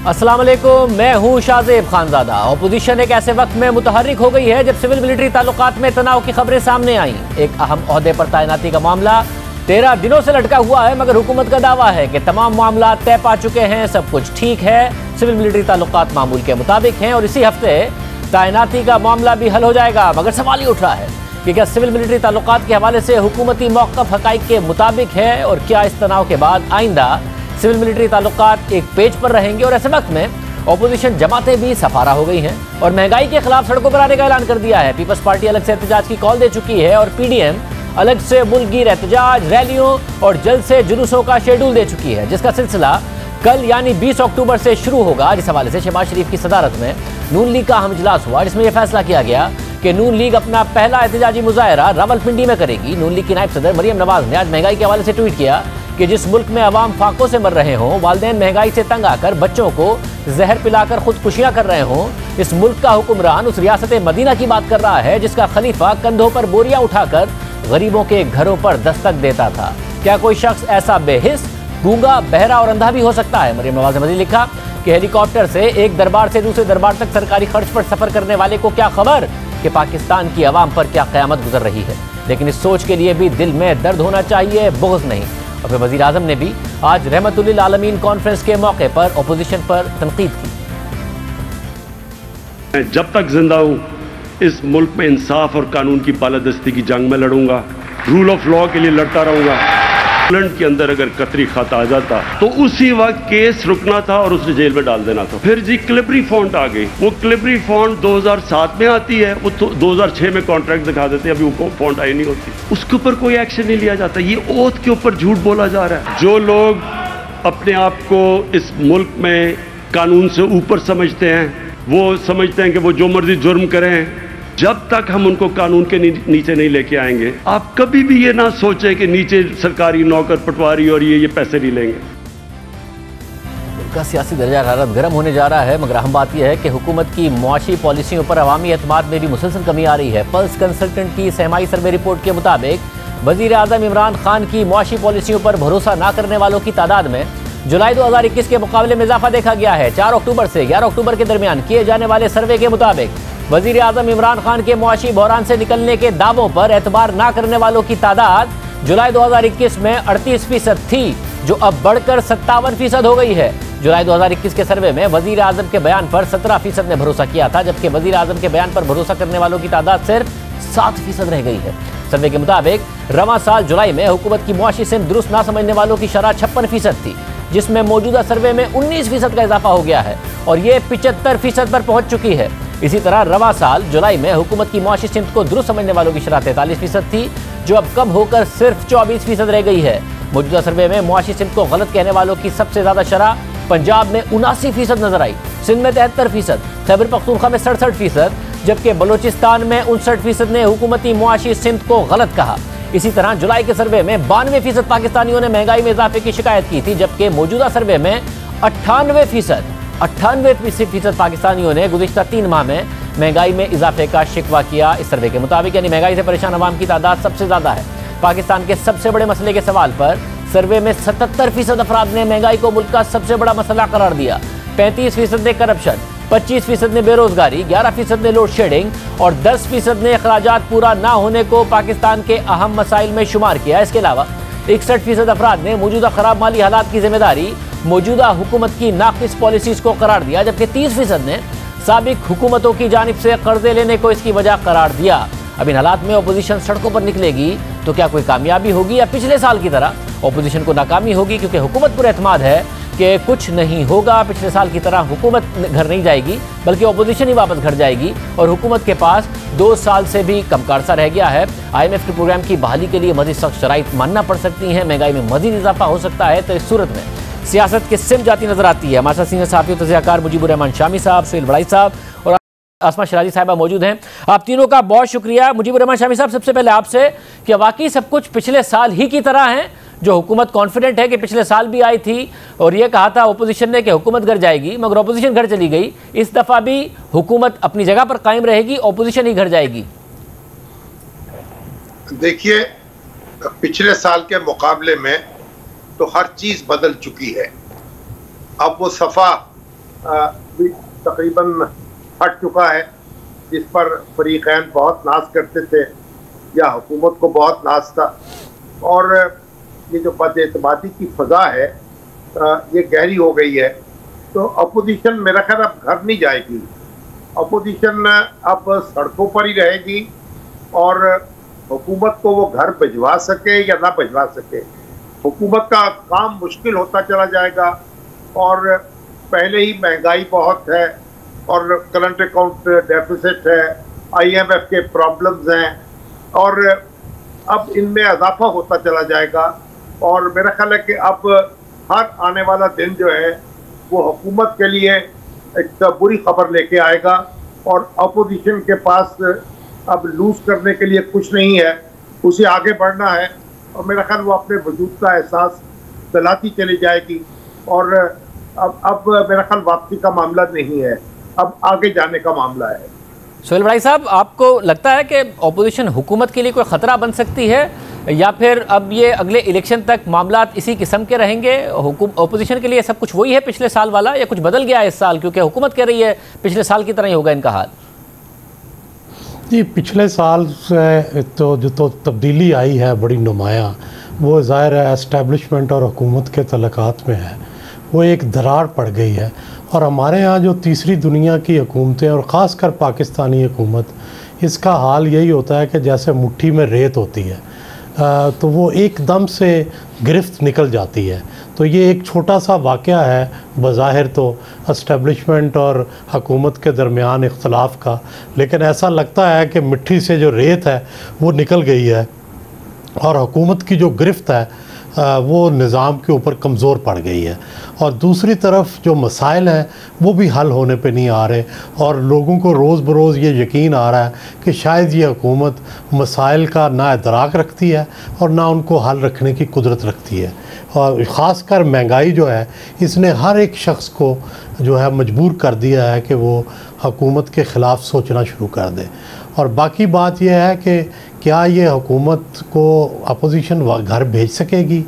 अस्सलाम वालेकुम, मैं हूं शाहजेब खानजादा। अपोजिशन एक ऐसे वक्त में मुतहर्रिक हो गई है जब सिविल मिलिट्री ताल्लुकात में तनाव की खबरें सामने आई। एक अहम ओहदे पर तैनाती का मामला 13 दिनों से लटका हुआ है, मगर हुकूमत का दावा है कि तमाम मामला तय पा चुके हैं, सब कुछ ठीक है, सिविल मिलिट्री ताल्लुकात मामूल के मुताबिक हैं और इसी हफ्ते तैनाती का मामला भी हल हो जाएगा। मगर सवाल ही उठ रहा है कि क्या सिविल मिलिट्री ताल्लुकात के हवाले से हुकूमती मौक़िफ़ हक़ाइक़ के मुताबिक है और क्या इस तनाव के बाद आइंदा सिविल मिलिट्री ताल्लुकात एक पेज पर रहेंगे। और ऐसे वक्त में अपोजिशन जमातें भी सफारा हो गई हैं और महंगाई के खिलाफ सड़कों पर आने का ऐलान कर दिया है। पीपल्स पार्टी अलग से एहतजाज की कॉल दे चुकी है और पीडीएम अलग से मुल्कगीर एहतजाज, रैलियों और जल्द से जुलूसों का शेड्यूल दे चुकी है, जिसका सिलसिला कल यानी 20 अक्टूबर से शुरू होगा। जिस हवाले से शहबाज शरीफ की सदारत में नून लीग का अहम इजलास हुआ, जिसमें यह फैसला किया गया कि नून लीग अपना पहला एहतजाजी मुजाहरा रावलपिंडी में करेगी। नून लीग की नायब सदर मरियम नवाज ने आज महंगाई के हवाले से ट्वीट किया कि जिस मुल्क में अवाम फाकों से मर रहे हों, वालिदैन महंगाई से तंग आकर बच्चों को जहर पिलाकर खुदकुशियां कर रहे हों, इस मुल्क का हुक्मरान उस रियासत मदीना की बात कर रहा है जिसका खलीफा कंधों पर बोरियां उठाकर गरीबों के घरों पर दस्तक देता था। क्या कोई शख्स ऐसा बेहिस, गूंगा, बहरा और अंधा भी हो सकता है? मरियम नवाज ने मज़ीद लिखा कि हेलीकॉप्टर से एक दरबार से दूसरे दरबार तक सरकारी खर्च पर सफर करने वाले को क्या खबर कि पाकिस्तान की आवाम पर क्या क़यामत गुजर रही है। लेकिन इस सोच के लिए भी दिल में दर्द होना चाहिए, बुग़्ज़ नहीं। और फिर वज़ीर आज़म ने भी आज रहमतुल्लिल आलमीन कॉन्फ्रेंस के मौके पर अपोजिशन पर तनकीद की। मैं जब तक जिंदा हूँ इस मुल्क में इंसाफ और कानून की बालादस्ती की जंग में लड़ूंगा, रूल ऑफ लॉ के लिए लड़ता रहूंगा। इंग्लैंड के अंदर अगर कतरी खाता आ जाता तो उसी वक्त केस रुकना था और उसे जेल में डाल देना था। फिर जी क्लिबरी फॉन्ट आ गई। वो क्लिबरी फॉन्ट 2007 में आती है, वो तो 2006 में कॉन्ट्रैक्ट दिखा देते हैं, अभी वो फॉन्ट आई नहीं होती, उसके ऊपर कोई एक्शन नहीं लिया जाता। ये ओथ के ऊपर झूठ बोला जा रहा है। जो लोग अपने आप को इस मुल्क में कानून से ऊपर समझते हैं, वो समझते हैं कि वो जो मर्जी जुर्म करें, जब तक हम उनको कानून के नीचे नहीं लेके आएंगे, आप कभी भी ये ना सोचें कि नीचे सरकारी नौकर पटवारी और ये पैसे नहीं लेंगे। का सियासी दर्जा हरारत गर्म होने जा रहा है, मगर अहम बात यह है कि हुकूमत की मुआशी पॉलिसियों पर अवामी एतमाद में भी मुसलसल कमी आ रही है। पल्स कंसल्टेंट की सहमाई सर्वे रिपोर्ट के मुताबिक वज़ीर आज़म इमरान खान की मुआशी पॉलिसियों पर भरोसा न करने वालों की तादाद में जुलाई 2021 के मुकाबले में इजाफा देखा गया है। 4 अक्टूबर से 11 अक्टूबर के दरमियान किए जाने वाले सर्वे के मुताबिक वज़ीर आज़म इमरान खान के मुआशी बहरान से निकलने के दावों पर एतबार न करने वालों की तादाद जुलाई 2021 में 38% थी, जो अब बढ़कर 57% हो गई है। जुलाई 2021 के सर्वे में वज़ीर आज़म के बयान पर 17% ने भरोसा किया था, जबकि वज़ीर आज़म के बयान पर भरोसा करने वालों की तादाद सिर्फ 7% रह गई है। सर्वे के मुताबिक रवां साल जुलाई में हुकूमत की मुआशी सिमत दुरुस्त ना समझने वालों की शरह 56% थी, जिसमें मौजूदा सर्वे में 19% का इजाफा हो गया है और ये 75% पर पहुंच चुकी है। इसी तरह रवां साल जुलाई में हुकूमत की मुआशी सिमत को दुरुस्त समझने वालों की शरह 43% थी, जो अब कम होकर सिर्फ 24% रह गई है। मौजूदा सर्वे में मुआशी सिमत को गलत कहने वालों की सबसे ज्यादा शरह पंजाब में 79% नजर आई, सिंध में 73%, खैबर पख्तूनख्वा में 67%, जबकि बलोचिस्तान में 59% ने हुकूमती मुआशी सिमत को गलत कहा। इसी तरह जुलाई के सर्वे में 92% पाकिस्तानियों ने महंगाई में इजाफे की शिकायत की थी, जबकि मौजूदा सर्वे में 98% पाकिस्तानियों ने गुज़िश्ता 3 माह में महंगाई में इजाफे का शिकवा किया। इस सर्वे के मुताबिक यानी महंगाई से परेशान अवाम की तादाद सबसे ज़्यादा है। पाकिस्तान के सबसे बड़े मसले के सवाल पर सर्वे में 77% अफराद ने महंगाई को मुल्क का सबसे बड़ा मसला करार दिया। 35% ने करप्शन, 25% ने बेरोजगारी, 11% ने लोड शेडिंग और 10% ने अखराजात पूरा ना होने को पाकिस्तान के अहम मसाइल में शुमार किया। इसके अलावा 61% अफराद ने मौजूदा खराब माली हालात की जिम्मेदारी मौजूदा हुकूमत की नाकिस पॉलिसीज को करार दिया, जबकि 30% ने साबिक हुकूमतों की जानिब से कर्जे लेने को इसकी वजह करार दिया। अब इन हालात में अपोजिशन सड़कों पर निकलेगी तो क्या कोई कामयाबी होगी या पिछले साल की तरह अपोजिशन को नाकामी होगी? क्योंकि हुकूमत पर एतमाद है कि कुछ नहीं होगा, पिछले साल की तरह हुकूमत घर नहीं जाएगी, बल्कि अपोजिशन ही वापस घर जाएगी और हुकूमत के पास 2 साल से भी कम का अर्सा रह गया है। IMF के प्रोग्राम की बहाली के लिए मज़ीद सख्त शराइत मानना पड़ सकती हैं, महंगाई में मज़ीद इजाफा हो सकता है। तो इस सूरत में सियासत के सिम जाती नजर आती है। हमारे साथ सीनियर सहाफ़ी तज़कियाकार मुजीबुर रहमान शामी साहब, सुहेल बड़ाई साहब और आसमा शराजी साहिबा मौजूद हैं। आप तीनों का बहुत शुक्रिया। मुजीबुर रहमान शामी साहब, सबसे पहले आपसे कि वाकई सब कुछ पिछले साल ही की तरह है, जो हुकूमत कॉन्फिडेंट है कि पिछले साल भी आई थी और ये कहा था अपोजिशन ने कि हुकूमत घर जाएगी, मगर अपोजिशन घर चली गई। इस दफ़ा भी हुकूमत अपनी जगह पर कायम रहेगी, अपोजिशन ही घर जाएगी? देखिए, पिछले साल के मुकाबले में तो हर चीज़ बदल चुकी है। अब वो सफ़ा भी तकरीबन हट चुका है, जिस पर फरीकैन बहुत नाज करते थे या हुकूमत को बहुत नाज था। और ये जो बदएतमादी की फ़ज़ा है ये गहरी हो गई है। तो अपोजिशन मेरा ख्याल अब घर नहीं जाएगी, अपोजिशन अब सड़कों पर ही रहेगी और हुकूमत को वो घर भिजवा सके या ना भिजवा सके, हुकूमत का काम मुश्किल होता चला जाएगा। और पहले ही महंगाई बहुत है और करंट अकाउंट डेफिसिट है, IMF के प्रॉब्लम्स हैं और अब इनमें इजाफा होता चला जाएगा। और मेरा ख्याल है कि अब हर आने वाला दिन जो है वो हुकूमत के लिए एक बुरी खबर लेके आएगा और अपोजिशन के पास अब लूज करने के लिए कुछ नहीं है, उसे आगे बढ़ना है। और मेरा ख्याल वो अपने वजूद का एहसास दिलाती चली जाएगी और अब मेरा ख्याल वापसी का मामला नहीं है, अब आगे जाने का मामला है। सोहेल बड़ाई साहब, आपको लगता है कि ऑपोजिशन हुकूमत के लिए कोई ख़तरा बन सकती है या फिर अब ये अगले इलेक्शन तक मामला इसी किस्म के रहेंगे? ऑपोजिशन के लिए सब कुछ वही है पिछले साल वाला या कुछ बदल गया है इस साल, क्योंकि हुकूमत कह रही है पिछले साल की तरह ही होगा इनका हाल? जी, पिछले साल से तो तब्दीली आई है बड़ी नुमाया, वो ज़ाहिर है एस्टेब्लिशमेंट और हुकूमत के तल्लुकात में है, वो एक दरार पड़ गई है। और हमारे यहाँ जो तीसरी दुनिया की हुकूमतें और ख़ास कर पाकिस्तानी हुकूमत, इसका हाल यही होता है कि जैसे मुट्ठी में रेत होती है तो वो एकदम से गिरफ्त निकल जाती है। तो ये एक छोटा सा वाक़या है बज़ाहिर तो एस्टेब्लिशमेंट और हुकूमत के दरमियान इख्तलाफ का, लेकिन ऐसा लगता है कि मिट्टी से जो रेत है वो निकल गई है और हुकूमत की जो गिरफ्त है वो निज़ाम के ऊपर कमज़ोर पड़ गई है। और दूसरी तरफ जो मसाइल हैं वो भी हल होने पे नहीं आ रहे और लोगों को रोज़ बरोज़ ये यकीन आ रहा है कि शायद ये हुकूमत मसाइल का ना इदराक रखती है और ना उनको हल रखने की कुदरत रखती है। और ख़ास कर महंगाई जो है इसने हर एक शख्स को जो है मजबूर कर दिया है कि वो हुकूमत के ख़िलाफ़ सोचना शुरू कर दे। और बाकी बात यह है कि क्या ये हुकूमत को अपोजिशन घर भेज सकेगी?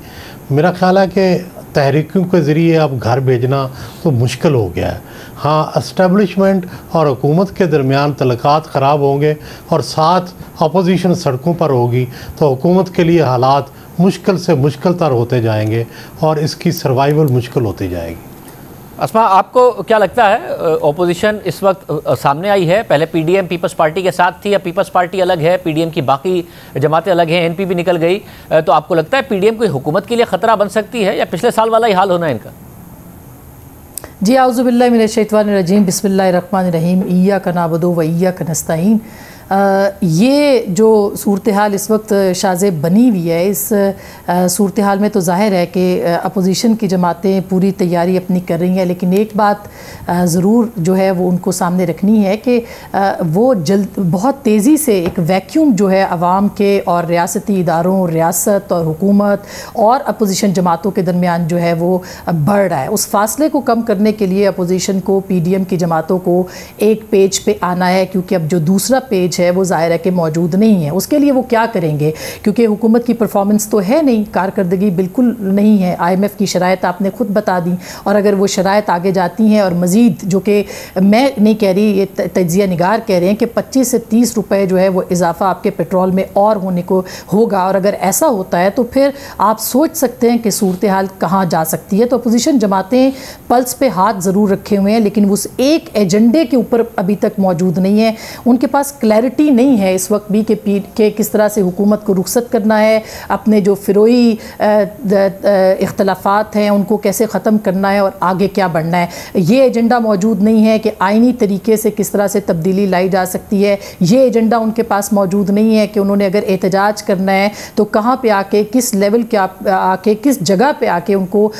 मेरा ख़्याल है कि तहरीकों के ज़रिए अब घर भेजना तो मुश्किल हो गया है। हाँ, एस्टेब्लिशमेंट और हुकूमत के दरमियान तल्लुकात ख़राब होंगे और साथ अपोजिशन सड़कों पर होगी तो हुकूमत के लिए हालात मुश्किल से मुश्किल तर होते जाएंगे और इसकी सर्वाइवल मुश्किल होती जाएगी। अस्मा, आपको क्या लगता है ऑपोजिशन इस वक्त सामने आई है? पहले पीडीएम पीपल्स पार्टी के साथ थी, अब पीपल्स पार्टी अलग है, पीडीएम की बाकी जमातें अलग हैं, एनपी भी निकल गई। तो आपको लगता है पीडीएम कोई हुकूमत के लिए ख़तरा बन सकती है या पिछले साल वाला ही हाल होना है इनका? जी, आउज़ु बिल्लाहि मिनश शैतानिर रजीम, बिस्मिल्लाहिर रहमानिर रहीम, इय्याका नअबुदु व इय्याका नस्तईन। ये जो सूरत हाल इस वक्त शाज़ेब बनी हुई है, इस सूरत हाल में तो ज़ाहिर है कि अपोजिशन की जमातें पूरी तैयारी अपनी कर रही हैं, लेकिन एक बात ज़रूर जो है वो उनको सामने रखनी है कि वो बहुत तेज़ी से एक वैक्यूम जो है अवाम के और रियासती इदारों, रियासत और हुकूमत और अपोजिशन जमातों के दरमियान जो है वो बढ़ रहा है। उस फासले को कम करने के लिए अपोजिशन को, पीडीएम की जमातों को एक पेज पे आना है, क्योंकि अब जो दूसरा पेज है वो ज़ाहिर है कि मौजूद नहीं है। उसके लिए वो क्या करेंगे, क्योंकि हुकूमत की परफॉर्मेंस तो है नहीं, कारकर्दगी बिल्कुल नहीं है। IMF की शराइत आपने खुद बता दी और अगर वो शराइत आगे जाती हैं और मज़ीद, जो कि मैं नहीं कह रही, ये तज्ज़िया निगार कह रहे हैं कि 25 से 30 रुपए जो है वो इजाफा आपके पेट्रोल में और होने को होगा, और अगर ऐसा होता है तो फिर आप सोच सकते हैं कि सूरत हाल कहाँ जा सकती है। तो अपोजिशन जमातें पल्स पे हाथ ज़रूर रखे हुए हैं, लेकिन उस एक एजेंडे के ऊपर अभी तक मौजूद नहीं है। उनके पास क्लैरिटी नहीं है इस वक्त भी कि किस तरह से हुकूमत को रुखसत करना है, अपने जो फ़िरोई इख्तलाफात हैं उनको कैसे ख़त्म करना है और आगे क्या बढ़ना है। ये एजेंडा मौजूद नहीं है कि आइनी तरीके से किस तरह से तब्दीली लाई जा सकती है। ये एजेंडा उनके पास मौजूद नहीं है कि उन्होंने अगर एहतजाज करना है तो कहाँ पे आके, किस लेवल के आके, किस जगह पे आके उनको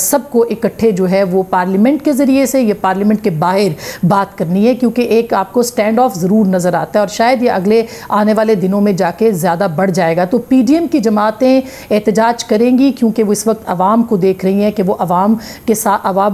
सबको इकट्ठे जो है वो पार्लियामेंट के ज़रिए से या पार्लियामेंट के बाहर बात करनी है, क्योंकि एक आपको स्टैंड ऑफ ज़रूर नज़र आता है और शायद ये अगले आने वाले दिनों में जाके ज़्यादा बढ़ जाएगा। तो पीडीएम की जमातें एहतजाज करेंगी क्योंकि वो इस वक्त आवाम को देख रही हैं कि वो आवाम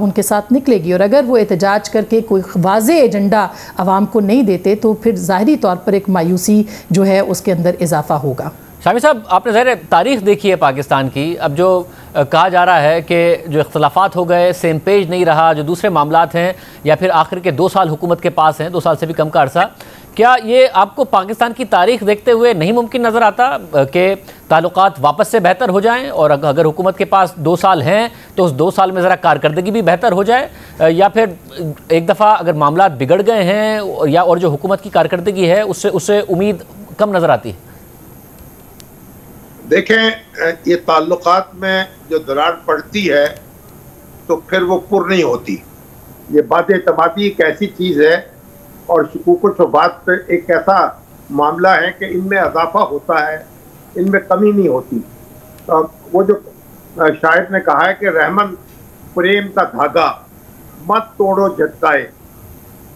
उनके साथ निकलेगी, और अगर वो एहतजाज करके कोई वाज़े एजेंडा आवाम को नहीं देते तो फिर ज़ाहिरी तौर पर एक मायूसी जो है उसके अंदर इजाफा होगा। शामी साहब, आपने ज़ाहिर तारीख़ देखी है पाकिस्तान की। अब जो कहा जा रहा है कि जो इख्तलाफात हो गए, सेम पेज नहीं रहा, जो दूसरे मामलात हैं, या फिर आखिर के 2 साल हुकूमत के पास हैं, 2 साल से भी कम का अरसा, क्या ये आपको पाकिस्तान की तारीख देखते हुए नहीं मुमकिन नज़र आता कि ताल्लुकात वापस से बेहतर हो जाएं, और अगर हुकूमत के पास 2 साल हैं तो उस 2 साल में ज़रा कारकर्दगी भी बेहतर हो जाए, या फिर एक दफ़ा अगर मामलात बिगड़ गए हैं या और जो हुकूमत की कारकर्दगी है उससे उम्मीद कम नज़र आती है? देखें, ये ताल्लुकात में जो दरार पड़ती है तो फिर वो पुर नहीं होती। ये बात-ए-एतमादी एक ऐसी चीज़ है और शुकूक व शुबहात एक ऐसा मामला है कि इनमें इजाफा होता है, इनमें कमी नहीं होती। वो जो शायर ने कहा है कि रहमन प्रेम का धागा मत तोड़ो झटकाए,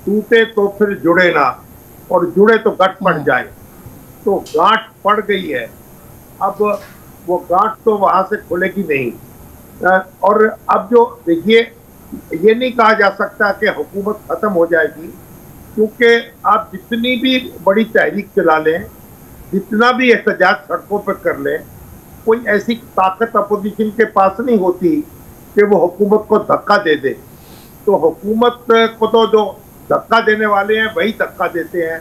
टूटे तो फिर जुड़े ना, और जुड़े तो गठ पड़ जाए। तो गांठ पड़ गई है, अब वो गांठ तो वहाँ से खुलेगी नहीं। और अब जो देखिए, ये नहीं कहा जा सकता कि हुकूमत ख़त्म हो जाएगी, क्योंकि आप जितनी भी बड़ी तहरीक चला लें, जितना भी एहतजाज सड़कों पर कर लें, कोई ऐसी ताकत अपोजिशन के पास नहीं होती कि वो हुकूमत को धक्का दे दे। तो हुकूमत को तो जो धक्का देने वाले हैं वही धक्का देते हैं।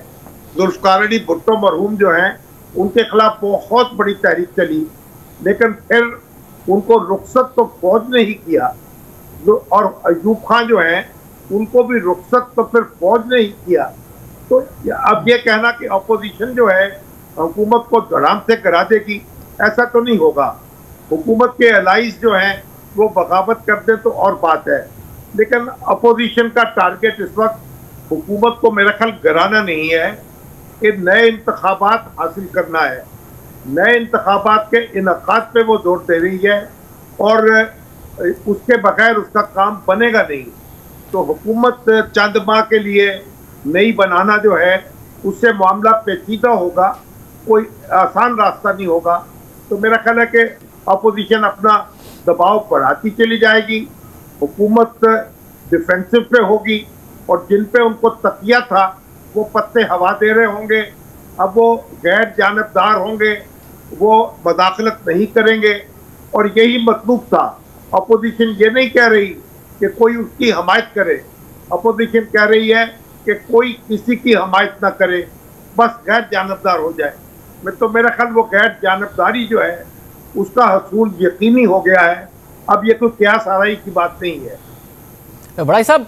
जुल्फ़िकार अली भुट्टो मरहूम जो हैं, उनके खिलाफ बहुत बड़ी तहरीक चली, लेकिन फिर उनको रुखसत तो फौज ने ही किया, और अयूब खान जो हैं उनको भी रुखसत तो फिर फौज ने ही किया। तो अब ये कहना कि अपोजिशन जो है हुकूमत को धड़ाम से करा देगी, ऐसा तो नहीं होगा। हुकूमत के अलाइज जो हैं वो बगावत कर दे तो और बात है, लेकिन अपोजिशन का टारगेट इस वक्त हुकूमत को मेरा ख्याल गिराना नहीं है, कि नए इंतखाबात हासिल करना है। नए इंतखाबात के इनकाद पे वो जोर दे रही है, और उसके बगैर उसका काम बनेगा नहीं। तो हुकूमत चंद माह के लिए नई बनाना जो है, उससे मामला पेचीदा होगा, कोई आसान रास्ता नहीं होगा। तो मेरा ख्याल है कि अपोजिशन अपना दबाव बढ़ाती चली जाएगी, हुकूमत डिफेंसिव पे होगी, और जिन पे उनको तकिया था वो पत्ते हवा दे रहे होंगे, अब वो गैर जानबदार होंगे, वो मदाखलत नहीं करेंगे। और यही मतलूब था। अपोजिशन ये नहीं कह रही कि कोई उसकी हमायत करे, अपोजिशन कह रही है कि कोई किसी की हमायत ना करे, बस गैर जानबदार हो जाए। तो मेरा ख्याल वो गैर जानबदारी जो है उसका हसूल यकीनी हो गया है। अब ये कोई क्यास आराई की बात नहीं है। बड़ाई साहब,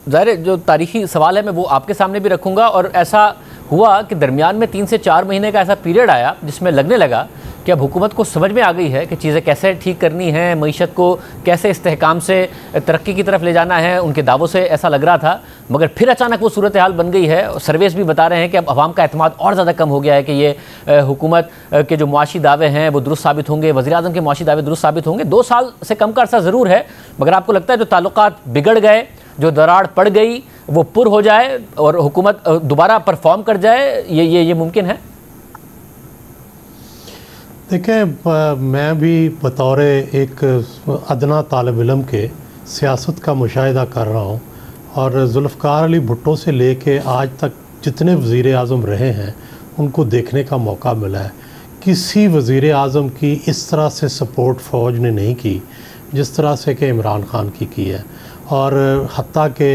ज़ाहिर जो तारीखी सवाल है मैं वो आपके सामने भी रखूँगा, और ऐसा हुआ कि दरमियान में 3 से 4 महीने का ऐसा पीरियड आया जिसमें लगने लगा कि अब हुकूमत को समझ में आ गई है कि चीज़ें कैसे ठीक करनी है, मईशत को कैसे इस्तेहकाम से तरक्की की तरफ ले जाना है। उनके दावों से ऐसा लग रहा था, मगर फिर अचानक वो सूरत हाल बन गई है। सर्वेस भी बता रहे हैं कि अब अवाम का एतमाद और ज़्यादा कम हो गया है कि ये हुकूमत के जो मुआशी दावे हैं वो दुरुस्त साबित होंगे, वज़ीर-ए-आज़म के मुआशी दावे दुरुस्त साबित होंगे। 2 साल से कम का अर्सा ज़रूर है, मगर आपको लगता है जो ताल्लुकात बिगड़ गए, जो दरार पड़ गई, वो पुर हो जाए और हुकूमत दोबारा परफॉर्म कर जाए, ये मुमकिन है? देखें, मैं भी बतौर एक अदना तालिब इल्म के सियासत का मुशाहिदा कर रहा हूँ, और जुल्फ़िकार अली भुट्टो से लेके आज तक जितने वज़ीर-ए-आज़म रहे हैं उनको देखने का मौका मिला है। किसी वज़ीर-ए-आज़म की इस तरह से सपोर्ट फ़ौज ने नहीं की जिस तरह से कि इमरान ख़ान की है, और हत्ता के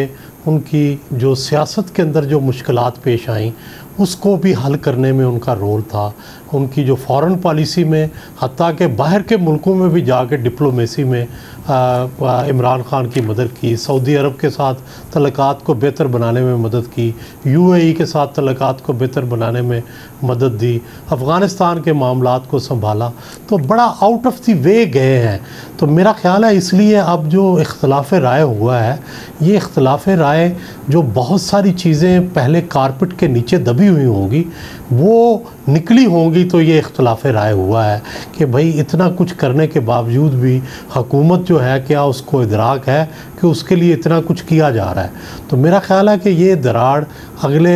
उनकी जो सियासत के अंदर जो मुश्किलात पेश आईं उसको भी हल करने में उनका रोल था। उनकी जो फ़ॉरेन पॉलिसी में, हत्ता के बाहर के मुल्कों में भी जाके डिप्लोमेसी में इमरान ख़ान की मदद की, सऊदी अरब के साथ तल्लुकात को बेहतर बनाने में मदद की, UAE के साथ तल्लुकात को बेहतर बनाने में मदद दी, अफ़गानिस्तान के मामलात को संभाला। तो बड़ा आउट ऑफ द वे गए हैं। तो मेरा ख़्याल है इसलिए अब जो इख्तलाफ राय हुआ है, ये इख्तलाफ राय जो बहुत सारी चीज़ें पहले कारपेट के नीचे दबी हुई होंगी वो निकली होंगी, तो ये इख्तलाफ राय हुआ है कि भाई इतना कुछ करने के बावजूद भी हुकूमत जो है, क्या उसको इदराक है कि उसके लिए इतना कुछ किया जा रहा है। तो मेरा ख़्याल है कि ये दरार अगले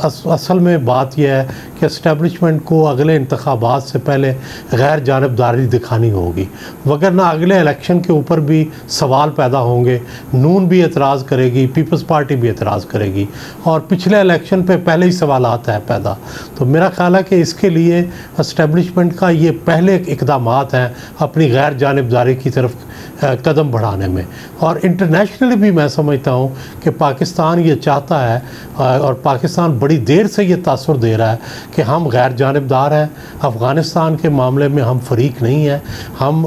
असल में बात यह है कि कि इस्टेब्लिशमेंट को अगले इंतखाबात से पहले गैर जानिबदारी दिखानी होगी, वगरना अगले इलेक्शन के ऊपर भी सवाल पैदा होंगे। नून भी एतराज़ करेगी, पीपल्स पार्टी भी एतराज़ करेगी, और पिछले इलेक्शन पे पहले ही सवालात है पैदा। तो मेरा ख्याल है कि इसके लिए इस्टेब्लिशमेंट का ये पहले इक़दामात हैं अपनी गैर जानिबदारी की तरफ कदम बढ़ाने में। और इंटरनेशनली भी मैं समझता हूँ कि पाकिस्तान ये चाहता है, और पाकिस्तान बड़ी देर से ये तासुर दे रहा है कि हम गैर जानिबदार हैं, अफ़गानिस्तान के मामले में हम फरीक नहीं हैं, हम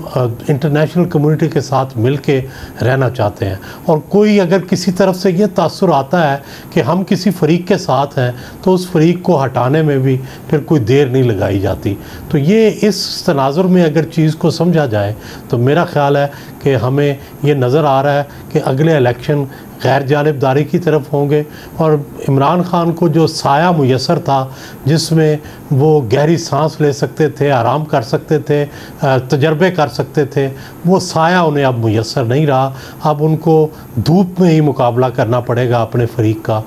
इंटरनेशनल कम्युनिटी के साथ मिल के रहना चाहते हैं। और कोई अगर किसी तरफ से ये तासुर आता है कि हम किसी फरीक के साथ हैं तो उस फरीक को हटाने में भी फिर कोई देर नहीं लगाई जाती। तो ये इस तनाजुर में अगर चीज़ को समझा जाए तो मेरा ख़्याल है कि हमें ये नज़र आ रहा है कि अगले इलेक्शन गैर जानिबदारी की तरफ होंगे। और इमरान ख़ान को जो साया मुयसर था जिसमें वो गहरी सांस ले सकते थे, आराम कर सकते थे, तजर्बे कर सकते थे, वो साया उन्हें अब मुयसर नहीं रहा। अब उनको धूप में ही मुकाबला करना पड़ेगा अपने फरीक का,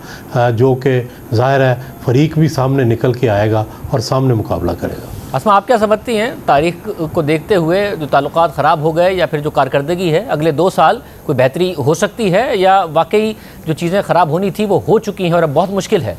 जो कि ज़ाहिर है फरीक भी सामने निकल के आएगा और सामने मुकाबला करेगा। अस्मा, आप क्या समझती हैं तारीख को देखते हुए जो ताल्लुकात ख़राब हो गए या फिर जो कारकर्दगी है अगले 2 साल कोई बेहतरी हो सकती है, या वाकई जो चीज़ें ख़राब होनी थी वो हो चुकी हैं और अब बहुत मुश्किल है?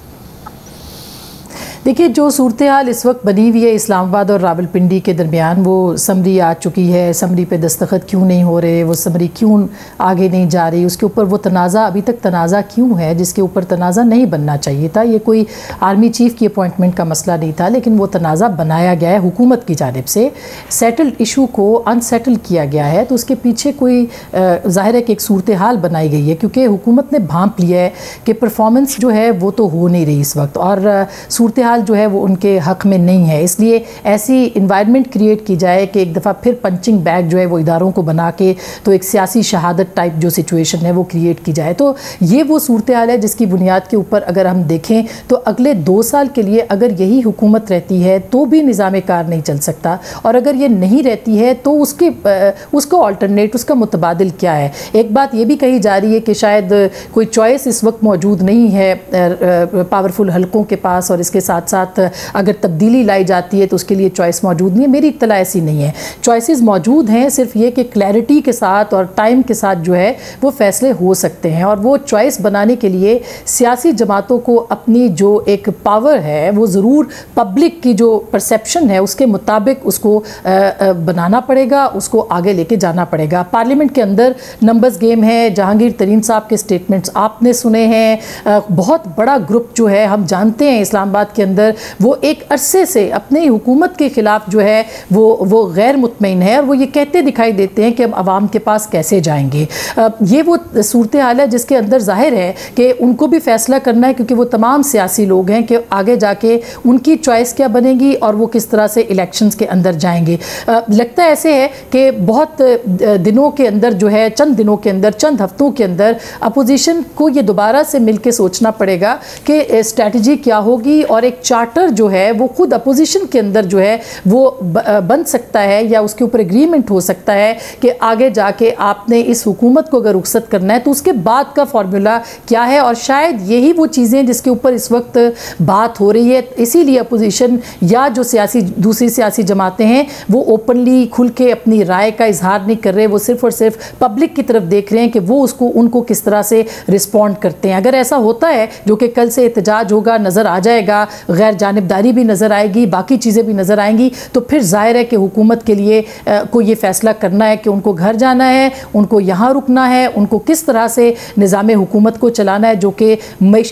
देखिए, जो सूरत हाल इस वक्त बनी हुई है इस्लामाबाद और रावलपिंडी के दरमियान, वो समरी आ चुकी है। समरी पे दस्तखत क्यों नहीं हो रहे, वो समरी क्यों आगे नहीं जा रही, उसके ऊपर वो तनाज़ा अभी तक तनाज़ा क्यों है जिसके ऊपर तनाज़ा नहीं बनना चाहिए था। ये कोई आर्मी चीफ़ की अपॉइंटमेंट का मसला नहीं था, लेकिन वो तनाज़ा बनाया गया है हुकूमत की जानिब से, सेटल्ड इशू को अनसेटल किया गया है। तो उसके पीछे कोई ज़ाहिर है कि एक सूरत हाल बनाई गई है, क्योंकि हुकूमत ने भांप लिया है कि परफॉर्मेंस जो है वो तो हो नहीं रही इस वक्त, और सूरत जो है वो उनके हक में नहीं है। इसलिए ऐसी इन्वायरमेंट क्रिएट की जाए कि एक दफ़ा फिर पंचिंग बैग जो है वो इदारों को बना के तो एक सियासी शहादत टाइप जो सिचुएशन है वो क्रिएट की जाए। तो ये वो सूरत हाल है जिसकी बुनियाद के ऊपर अगर हम देखें तो अगले 2 साल के लिए अगर यही हुकूमत रहती है तो भी निज़ाम कार नहीं चल सकता, और अगर ये नहीं रहती है तो उसका ऑल्टरनेट, उसका मुतबादिल क्या है। एक बात ये भी कही जा रही है कि शायद कोई चॉइस इस वक्त मौजूद नहीं है पावरफुल हलकों के पास, और इसके साथ साथ अगर तब्दीली लाई जाती है तो उसके लिए चॉइस मौजूद नहीं है। मेरी इत्तला ऐसी नहीं है, चॉइसेस मौजूद हैं, सिर्फ ये कि क्लैरिटी के साथ और टाइम के साथ जो है वो फैसले हो सकते हैं। और वो चॉइस बनाने के लिए सियासी जमातों को अपनी जो एक पावर है वो ज़रूर पब्लिक की जो परसेप्शन है उसके मुताबिक उसको बनाना पड़ेगा, उसको आगे लेके जाना पड़ेगा। पार्लियामेंट के अंदर नंबर्स गेम है। जहांगीर तरीन साहब के स्टेटमेंट्स आपने सुने हैं। बहुत बड़ा ग्रुप जो है, हम जानते हैं इस्लामाबाद के अंदर वो एक अरसे से अपनी हुकूमत के ख़िलाफ़ जो है वो गैर मुतमईन है, और वो ये कहते दिखाई देते हैं कि हम आवाम के पास कैसे जाएंगे। ये वो सूरत हाल है जिसके अंदर जाहिर है कि उनको भी फैसला करना है, क्योंकि वो तमाम सियासी लोग हैं कि आगे जाके उनकी चॉइस क्या बनेगी और वो किस तरह से इलेक्शंस के अंदर जाएंगे। लगता ऐसे है कि बहुत दिनों के अंदर जो है, चंद दिनों के अंदर, चंद हफ्तों के अंदर अपोजिशन को ये दोबारा से मिल के सोचना पड़ेगा कि स्ट्रैटेजी क्या होगी, और एक चार्टर जो है वो खुद अपोजिशन के अंदर जो है वो बन सकता है, या उसके ऊपर एग्रीमेंट हो सकता है कि आगे जाके आपने इस हुकूमत को अगर रुखसत करना है तो उसके बाद का फार्मूला क्या है। और शायद यही वो चीज़ें जिसके ऊपर इस वक्त बात हो रही है, इसीलिए अपोजिशन या जो दूसरी सियासी जमातें हैं वो ओपनली खुल के अपनी राय का इजहार नहीं कर रहे, वो सिर्फ और सिर्फ पब्लिक की तरफ देख रहे हैं कि वो उनको किस तरह से रिस्पॉन्ड करते हैं। अगर ऐसा होता है, जो कि कल से एहतजाज होगा, नज़र आ जाएगा, गैर जानिबदारी भी नज़र आएगी, बाकी चीज़ें भी नज़र आएंगी, तो फिर जाहिर है कि हुकूमत के लिए को ये फैसला करना है कि उनको घर जाना है, उनको यहाँ रुकना है, उनको किस तरह से निज़ाम हुकूमत को चलाना है, जो कि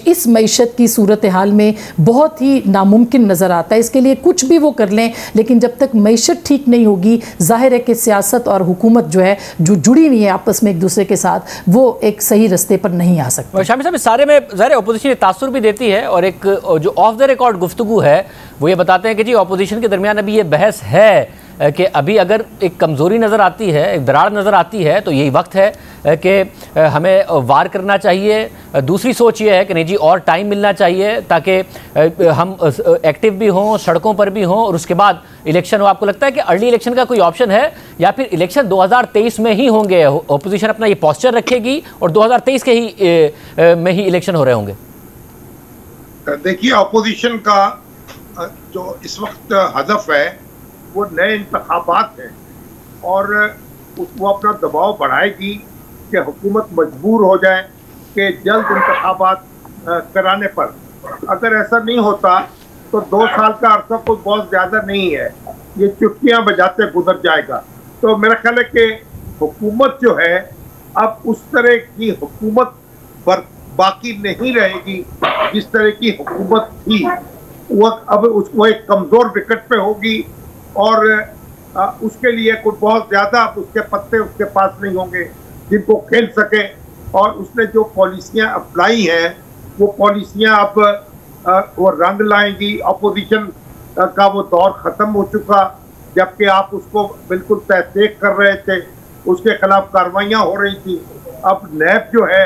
इस मईशत की सूरत हाल में बहुत ही नामुमकिन नज़र आता है। इसके लिए कुछ भी वो कर लें, लेकिन जब तक मईशत ठीक नहीं होगी, जाहिर है कि सियासत और हुकूमत जो है, जो जुड़ी हुई है आपस में एक दूसरे के साथ, वो एक सही रस्ते पर नहीं आ सकती। शामी साहब, इस सारे में ज़ाहिर अपोजिशन तासुर भी देती है, और एक जो ऑफ द रिकॉर्ड गुफ्तगू है वो ये बताते हैं कि जी अपोजिशन के दरमियान अभी ये बहस है कि अभी अगर एक कमज़ोरी नज़र आती है, एक दरार नज़र आती है, तो यही वक्त है कि हमें वार करना चाहिए। दूसरी सोच ये है कि नहीं जी, और टाइम मिलना चाहिए ताकि हम एक्टिव भी हों, सड़कों पर भी हों, और उसके बाद इलेक्शन हो। आपको लगता है कि अर्ली इलेक्शन का कोई ऑप्शन है, या फिर इलेक्शन 2023 में ही होंगे? अपोजिशन अपना ये पोस्चर रखेगी और 2023 के ही में ही इलेक्शन हो रहे होंगे? देखिए, अपोजिशन का जो इस वक्त हदफ है वो नए इंतखाबात हैं और वो अपना दबाव बढ़ाएगी कि हुकूमत मजबूर हो जाए कि जल्द इंतखाबात कराने पर। अगर ऐसा नहीं होता तो 2 साल का अरसा कोई बहुत ज़्यादा नहीं है, ये चुटकियाँ बजाते गुजर जाएगा। तो मेरा ख्याल है कि हुकूमत जो है अब उस तरह की हुकूमत बाकी नहीं रहेगी जिस तरह की हुकूमत थी। वो अब उसको एक कमज़ोर विकेट पे होगी और उसके लिए कोई बहुत ज़्यादा उसके पत्ते उसके पास नहीं होंगे जिनको खेल सके। और उसने जो पॉलिसियाँ अप्लाई हैं वो पॉलिसियाँ अब वो रंग लाएंगी। अपोजिशन का वो दौर ख़त्म हो चुका, जबकि आप उसको बिल्कुल तहसीक कर रहे थे, उसके खिलाफ कार्रवाइयाँ हो रही थी। अब नैब जो है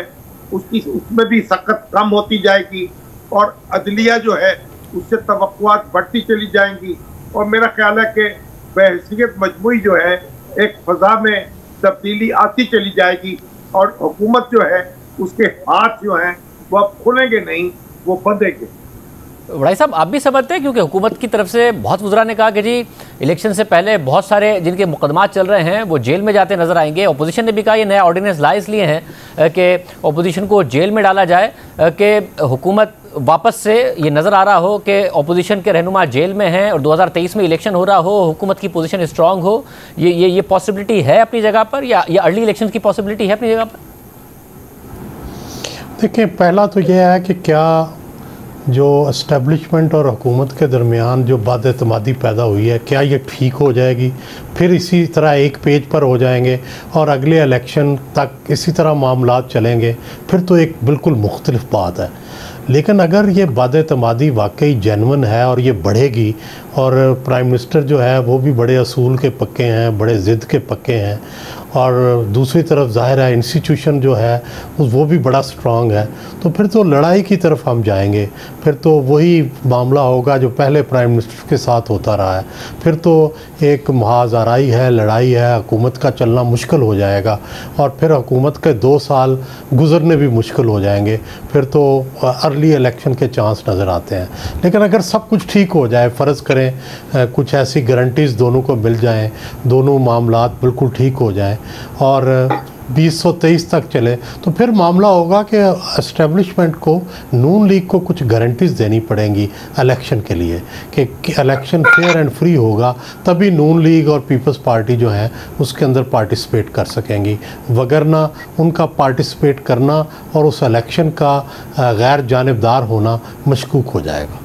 उसमें भी सख्त कम होती जाएगी और अदलिया जो है उससे तवक्कुआत बढ़ती चली जाएंगी। और मेरा ख्याल है कि बहैसियत मजमूई जो है एक फ़ज़ा में तब्दीली आती चली जाएगी और हुकूमत जो है उसके हाथ जो हैं वो अब खुलेंगे नहीं, वो बंधेंगे। वड़ाई साहब, आप भी समझते हैं, क्योंकि हुकूमत की तरफ से बहुत वज़रा ने कहा कि जी इलेक्शन से पहले बहुत सारे जिनके मुकदमात चल रहे हैं वो जेल में जाते नजर आएंगे। अपोजिशन ने भी कहा ये नया ऑर्डिनेंस ला इसलिए हैं कि अपोजिशन को जेल में डाला जाए कि हुकूमत वापस से ये नज़र आ रहा हो कि अपोजिशन के रहनुमा जेल में हैं और 2023 में इलेक्शन हो रहा हो, हुकूमत की पोजीशन स्ट्रांग हो। ये पॉसिबिलिटी है अपनी जगह पर, या अर्ली इलेक्शन की पॉसिबिलिटी है अपनी जगह पर? देखिए, पहला तो यह है कि क्या जो इस्टेब्लिशमेंट और हुकूमत के दरमियान जो बदएतमादी पैदा हुई है, क्या ये ठीक हो जाएगी? फिर इसी तरह एक पेज पर हो जाएंगे और अगले इलेक्शन तक इसी तरह मामलात चलेंगे? फिर तो एक बिल्कुल मुख्तलिफ बात है। लेकिन अगर ये बदएतमादी वाकई जेन्युइन है और ये बढ़ेगी, और प्राइम मिनिस्टर जो है वो भी बड़े असूल के पक्के हैं, बड़े ज़िद के पक्के हैं, और दूसरी तरफ ज़ाहिर है इंस्टीट्यूशन जो है वो भी बड़ा स्ट्रांग है, तो फिर तो लड़ाई की तरफ हम जाएंगे। फिर तो वही मामला होगा जो पहले प्राइम मिनिस्टर के साथ होता रहा है। फिर तो एक महाज़ाराई है, लड़ाई है, हुकूमत का चलना मुश्किल हो जाएगा और फिर हुकूमत के 2 साल गुजरने भी मुश्किल हो जाएंगे। फिर तो अर्ली इलेक्शन के चांस नज़र आते हैं। लेकिन अगर सब कुछ ठीक हो जाए, फ़र्ज़ करें कुछ ऐसी गारंटीज़ दोनों को मिल जाएं, दोनों मामलात बिल्कुल ठीक हो जाएं और 2023 तक चले, तो फिर मामला होगा कि एस्टेब्लिशमेंट को, नून लीग को कुछ गारंटीज़ देनी पड़ेंगी इलेक्शन के लिए कि इलेक्शन फेयर एंड फ्री होगा, तभी नून लीग और पीपल्स पार्टी जो है उसके अंदर पार्टिसिपेट कर सकेंगी। वगरना उनका पार्टिसिपेट करना और उस इलेक्शन का गैर जानिबदार होना मशकूक हो जाएगा।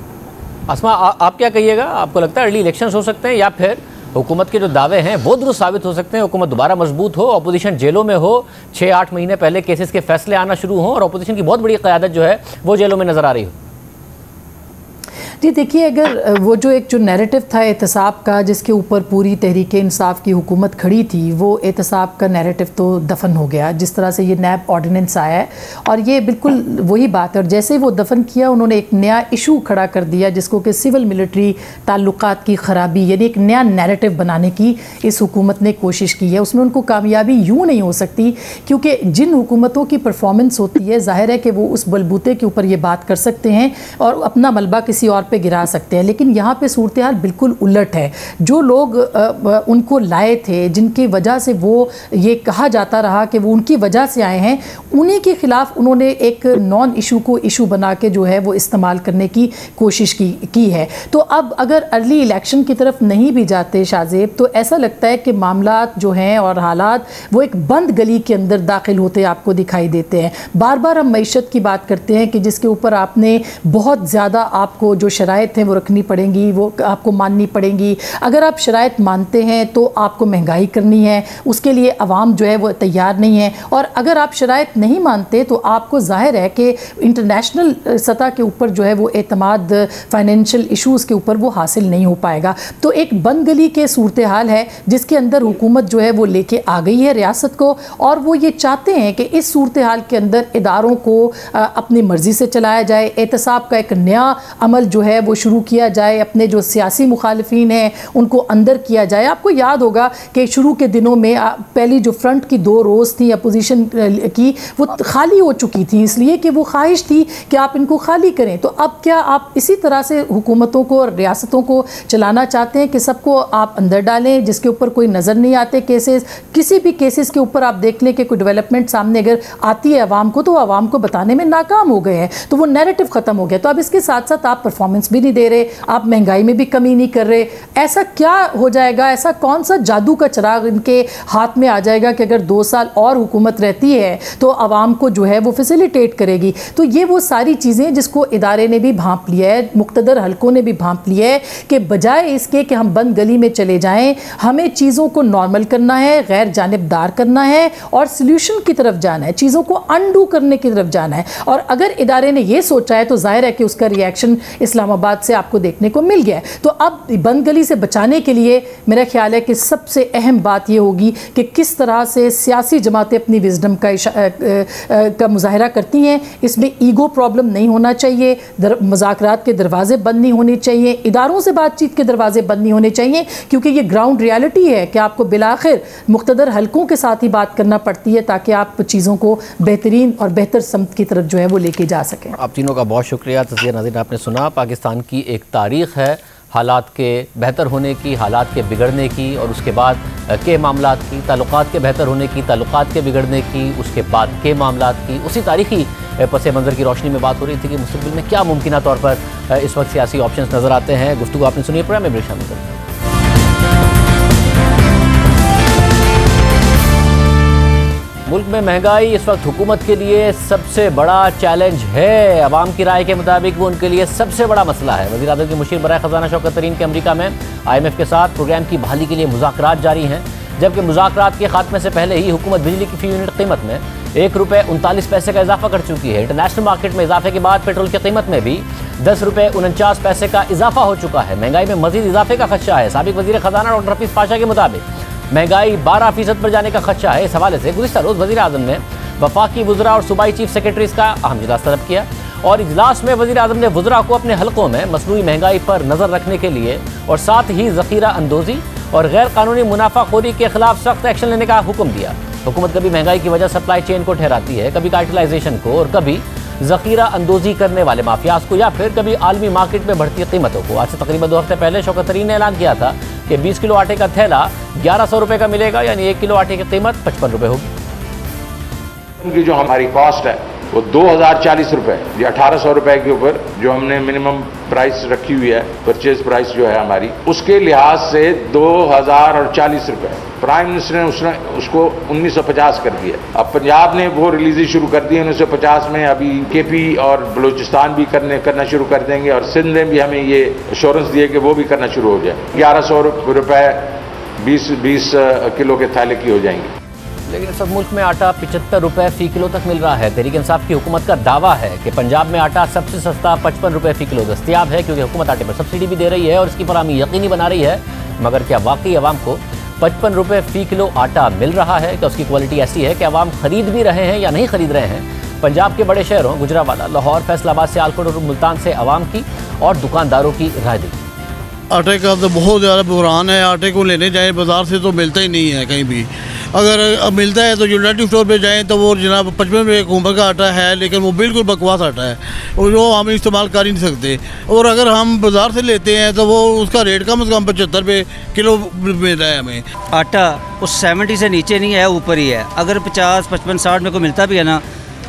आसमा, आप क्या कहिएगा? आपको लगता है अर्ली इलेक्शंस हो सकते हैं या फिर हुकूमत के जो दावे हैं वो दुरुस्त साबित हो सकते हैं, हुकूमत दोबारा मजबूत हो, अपोजिशन जेलों में हो, 6-8 महीने पहले केसेस के फैसले आना शुरू हों और अपोजिशन की बहुत बड़ी क़यादत जो है वो जेलों में नज़र आ रही हो? जी देखिए, अगर वो जो नैरेटिव था एहतसाब का, जिसके ऊपर पूरी तहरीक इंसाफ की हुकूमत खड़ी थी, वो एहतसाब का नैरेटिव तो दफन हो गया जिस तरह से ये नैब ऑर्डिनेंस आया है। और ये बिल्कुल वही बात है, और जैसे ही वो दफन किया उन्होंने एक नया इशू खड़ा कर दिया जिसको कि सिविल मिलिट्री ताल्लुकात की ख़राबी, यानी एक नया नैरेटिव बनाने की इस हुकूमत ने कोशिश की है। उसमें उनको कामयाबी यूँ नहीं हो सकती, क्योंकि जिन हुकूमतों की परफॉर्मेंस होती है ज़ाहिर है कि वो उस बलबूते के ऊपर ये बात कर सकते हैं और अपना मलबा किसी और पे गिरा सकते हैं। लेकिन यहाँ पे सूरत हाल बिल्कुल उलट है। जो लोग उनको लाए थे, जिनकी वजह से वो ये कहा जाता रहा कि वो उनकी वजह से आए हैं, उन्हीं के ख़िलाफ़ उन्होंने एक नॉन इशू को इशू बना के जो है वो इस्तेमाल करने की कोशिश की है। तो अब अगर अर्ली इलेक्शन की तरफ नहीं भी जाते शाहजेब, तो ऐसा लगता है कि मामलात जो हैं और हालात वो एक बंद गली के अंदर दाखिल होते आपको दिखाई देते हैं। बार बार हम मईशत की बात करते हैं कि जिसके ऊपर आपने बहुत ज़्यादा, आपको जो शराइत हैं वो रखनी पड़ेंगी, वो आपको माननी पड़ेंगी। अगर आप शराइत मानते हैं तो आपको महंगाई करनी है, उसके लिए अवाम जो है वो तैयार नहीं है। और अगर आप शराइत नहीं मानते तो आपको ज़ाहिर है कि इंटरनेशनल सतह के ऊपर जो है वो एतमाद फाइनेंशियल इशूज़ के ऊपर वो हासिल नहीं हो पाएगा। तो एक बंद गली के सूरत हाल है जिसके अंदर हुकूमत जो है वो लेके आ गई है रियासत को, और वो ये चाहते हैं कि इस सूरत हाल के अंदर इदारों को अपनी मर्ज़ी से चलाया जाए। एहतसाब का एक नया अमल जो है वो शुरू किया जाए, अपने जो सियासी मुखालिफिन हैं उनको अंदर किया जाए। आपको याद होगा कि शुरू के दिनों में पहली जो फ्रंट की 2 रोज़ थी अपोजिशन की वो खाली हो चुकी थी, इसलिए कि वो ख्वाहिश थी कि आप इनको खाली करें। तो अब क्या आप इसी तरह से हुकूमतों को और रियासतों को चलाना चाहते हैं कि सबको आप अंदर डालें जिसके ऊपर कोई नज़र नहीं आते केसेस? किसी भी केसेस के ऊपर आप देख लें कि कोई डेवलपमेंट सामने अगर आती है आवाम को तो आवाम को बताने में नाकाम हो गए हैं, तो वो नैरेटिव ख़त्म हो गया। तो अब इसके साथ साथ आप परफॉर्मेंस भी नहीं दे रहे, आप महंगाई में भी कमी नहीं कर रहे। ऐसा क्या हो जाएगा, ऐसा कौन सा जादू का चिराग इनके हाथ में आ जाएगा कि अगर 2 साल और हुकूमत रहती है तो आवाम को जो है वो फैसिलिटेट करेगी? तो ये वो सारी चीज़ें जिसको इदारे ने भी भांप लिया है, मुक्तदर हलकों ने भी भांप लिया है कि बजाय इसके कि हम बंद गली में चले जाएं, हमें चीज़ों को नॉर्मल करना है, गैर जानिबदार करना है और सल्यूशन की तरफ जाना है, चीज़ों को अनडू करने की तरफ जाना है। और अगर इदारे ने ये सोचा है तो जाहिर है कि उसका रिएक्शन इस्लामाबाद से आपको देखने को मिल गया है। तो अब बंद गली से बचाने के लिए मेरा ख्याल है कि सबसे अहम बात ये होगी कि किस तरह से सियासी जमातें अपनी विजडम का मुजाहरा करती हैं। इसमें ईगो प्रॉब्लम नहीं होना चाहिए, मुज़ाकरात के दरवाजे बंद नहीं होने चाहिए, इदारों से बातचीत के दरवाजे बंद नहीं होने चाहिए, क्योंकि ये ग्राउंड रियलिटी है कि आपको बिलाखिर मुख्तदर हलकों के साथ ही बात करना पड़ती है ताकि आप चीज़ों को बेहतरीन और बेहतर समत की तरफ जो है वो लेके जा सकें। आप तीनों का बहुत शुक्रिया। तज़किया नाज़रीन, आपने सुना पाकिस्तान की एक तारीख़ है हालात के बेहतर होने की, हालात के बिगड़ने की और उसके बाद के मामलात की, ताल्लुकात के बेहतर होने की, ताल्लुकात के बिगड़ने की, उसके बाद के मामलात की। उसी तारीख़ी पस मंज़र की रोशनी में बात हो रही थी कि मुस्तक़बिल में क्या मुमकिन तौर पर इस वक्त सियासी ऑप्शंस नज़र आते हैं। गुफ्तगू आपने सुनी है, प्रोग्राम में शामिल करते हैं। मुल्क में महंगाई इस वक्त हुकूमत के लिए सबसे बड़ा चैलेंज है। अवाम की राय के मुताबिक वो उनके लिए सबसे बड़ा मसला है। वज़ीर आज़म के मुशीर बराए ख़ज़ाना शौकत तरीन के अमरीका में IMF के साथ प्रोग्राम की बहाली के लिए मुज़ाकरात जारी हैं, जबकि मुज़ाकरात के खात्मे से पहले ही हुकूमत बिजली की फ़ी यूनिट कीमत में ₹1.39 का इजाफा कर चुकी है। इंटरनेशनल मार्केट में इजाफे के बाद पेट्रोल की कीमत में भी ₹10.49 का इजाफा हो चुका है। महंगाई में मजीद इजाफे का खदशा है। साबिक वज़ीर ख़ज़ाना डॉक्टर हफीज़ पाशा के मुताबिक महंगाई 12% पर जाने का खदशा है। इस हवाले से गुज़िश्ता रोज़ वज़ीर आज़म ने वफाकी वज़रा और सूबाई चीफ सेक्रेटरीज़ का अहम इजलास तलब किया और इजलास में वज़ीर आज़म ने वज़रा को अपने हलकों में मसनूई महंगाई पर नज़र रखने के लिए और साथ ही ज़ख़ीरा अंदोज़ी और गैर कानूनी मुनाफाखोरी के खिलाफ सख्त एक्शन लेने का हुक्म दिया। हुकूमत कभी महंगाई की वजह सप्लाई चेन को ठहराती है, कभी कार्टेलाइजेशन को और कभी ज़ख़ीरा अंदोज़ी करने वाले माफियाज को या फिर कभी आलमी मार्केट में बढ़ती कीमतों को। आज से तकरीबन 2 हफ्ते पहले शौकत तरीन ने ऐलान किया था कि 20 किलो आटे का थैला 1100 रुपये का मिलेगा, यानी 1 किलो आटे की कीमत 55 रुपये होगी। उनकी जो हमारी कॉस्ट है वो 2040 रुपये या 1800 रुपये के ऊपर जो हमने मिनिमम प्राइस रखी हुई है, परचेज प्राइस जो है हमारी, उसके लिहाज से 2040 रुपये। प्राइम मिनिस्टर ने उसको 1950 कर दिया। अब पंजाब ने वो रिलीज शुरू कर दी 1950 में, अभी KP और बलूचिस्तान भी करना शुरू कर देंगे और सिंध ने भी हमें ये एश्योरेंस दिए कि वो भी करना शुरू हो जाए। 1100 रुपये 20 किलो के थैले की हो जाएंगे। लेकिन इस वक्त मुल्क में आटा 75 रुपये फ़ी किलो तक मिल रहा है। तहरीक इंसाफ की हुकूमत का दावा है कि पंजाब में आटा सबसे सस्ता 55 रुपये फ़ी किलो दस्तियाब है, क्योंकि हुकूमत आटे पर सब्सिडी भी दे रही है और इसकी फराहमी यकीनी बना रही है। मगर क्या वाकई आवाम को 55 रुपये फ़ी किलो आटा मिल रहा है? क्या उसकी क्वालिटी ऐसी है कि आवाम खरीद भी रहे हैं या नहीं खरीद रहे हैं? पंजाब के बड़े शहरों गुजरावाला, लाहौर, फैसलाबाद, सियालकोट और मुल्तान से आवाम की और दुकानदारों की राय दी। आटे का तो बहुत ज़्यादा बुहरान है। आटे को लेने जाएँ बाज़ार से तो मिलता ही नहीं है कहीं भी। अगर मिलता है तो यूनाइटेड स्टोर पे जाएं तो वो जनाब 55 रुपये हुकूमत का आटा है, लेकिन वो बिल्कुल बकवास आटा है और वो हम इस्तेमाल कर ही नहीं सकते। और अगर हम बाज़ार से लेते हैं तो वो उसका रेट कम से कम 75 रुपये किलो मिल रहा है हमें। आटा उस 70 से नीचे नहीं है, ऊपर ही है। अगर 50, 55, 60 में को मिलता भी है ना,